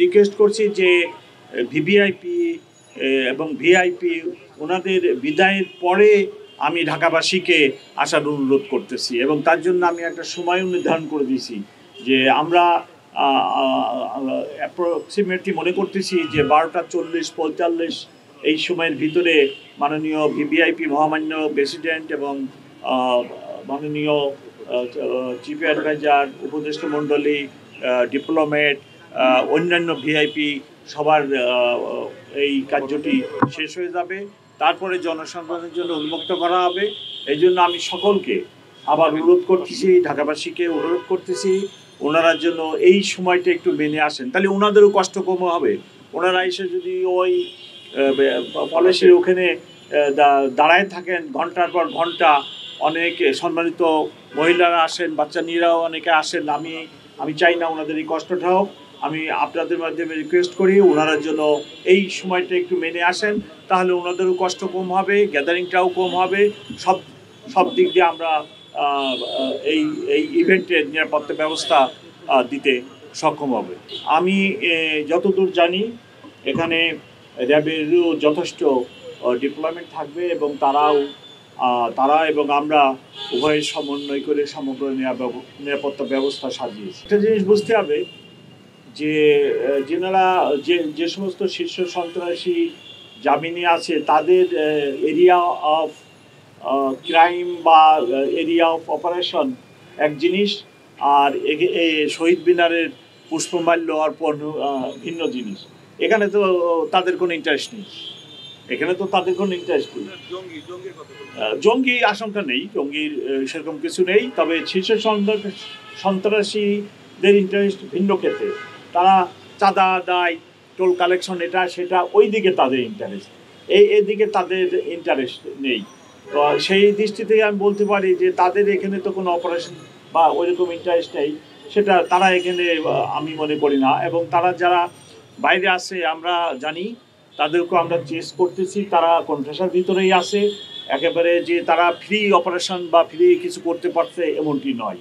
Request করছি যে VVIP এবং ভিআইপি ওনাদের বিদায়ের পরে আমি ঢাকাবাসীকে আসার অনুরোধ করতেছি এবং তার জন্য আমি একটা সময় নির্ধারণ করে দিয়েছি যে আমরা অ্যাপ্রক্সিমেটলি মনে করতেছি যে 12:40-45 এই সময়ের ভিতরে মাননীয় ভিভিআইপি মহামান্য প্রেসিডেন্ট এবং মাননীয় চিফ অ্যাডভাইজার উপদেষ্টা মণ্ডলী ডিপ্লোমেট অন্যান্য ভিআইপি সবার এই কার্যটি শেষ হয়ে যাবে, তারপরে জনসাধারণের জন্য উন্মুক্ত করা হবে। এই জন্য আমি সকলকে আবার অনুরোধ করতেছি, ঢাকাবাসীকে অনুরোধ করতেছি ওনারা জন্য এই সময়টা একটু মেনে আসেন, তাহলে ওনাদেরও কষ্ট কম হবে। ওনারা এসে যদি ওই পলিসির ওখানে দাঁড়ায় থাকেন ঘন্টার পর ঘন্টা, অনেক সম্মানিত মহিলারা আসেন, বাচ্চা নিয়েরাও অনেকে আসেন, আমি চাই না ওনাদের এই কষ্টটা হোক। আমি আপনাদের মাধ্যমে রিকোয়েস্ট করি ওনারা জন্য এই সময়টা একটু মেনে আসেন, তাহলে ওনাদেরও কষ্ট কম হবে, গ্যাদারিংটাও কম হবে, সব দিক দিয়ে আমরা এই ইভেন্টের নিরাপত্তা ব্যবস্থা দিতে সক্ষম হবে। আমি যতদূর জানি এখানে র্যাবেরও যথেষ্ট ডিপ্লয়মেন্ট থাকবে এবং তারা এবং আমরা উভয়ের সমন্বয় করে সমগ্র নিরাপত্তা ব্যবস্থা সাজিয়েছি। একটা জিনিস বুঝতে হবে যে যেনারা যে সমস্ত শীর্ষ সন্ত্রাসী জামিনে আছে তাদের এরিয়া অফ ক্রাইম বা এরিয়া অফ অপারেশন এক জিনিস, আর শহীদ মিনারের পুষ্পমাল্য অর্পণ ভিন্ন জিনিস। এখানে তো তাদের কোনো ইন্টারেস্ট নেই, জঙ্গি আশঙ্কা নেই, জঙ্গির সেরকম কিছু নেই। তবে শীর্ষ সন্ত্রাসীদের ইন্টারেস্ট ভিন্ন ক্ষেত্রে, তারা চাঁদা আদায়, টোল কালেকশন, এটা সেটা, ওই দিকে তাদের ইন্টারেস্ট, এদিকে তাদের ইন্টারেস্ট নেই। তো সেই দৃষ্টি থেকে আমি বলতে পারি যে তাদের এখানে তো কোনো অপারেশন বা ওইরকম ইন্টারেস্ট নেই, সেটা তারা এখানে আমি মনে করি না। এবং তারা যারা বাইরে আছে আমরা জানি, তাদেরকেও আমরা চেস করতেছি, তারা কনফেশনের ভিতরেই আছে, একেবারে যে তারা ফ্রি অপারেশন বা ফ্রি কিছু করতে পারছে এমনটি নয়।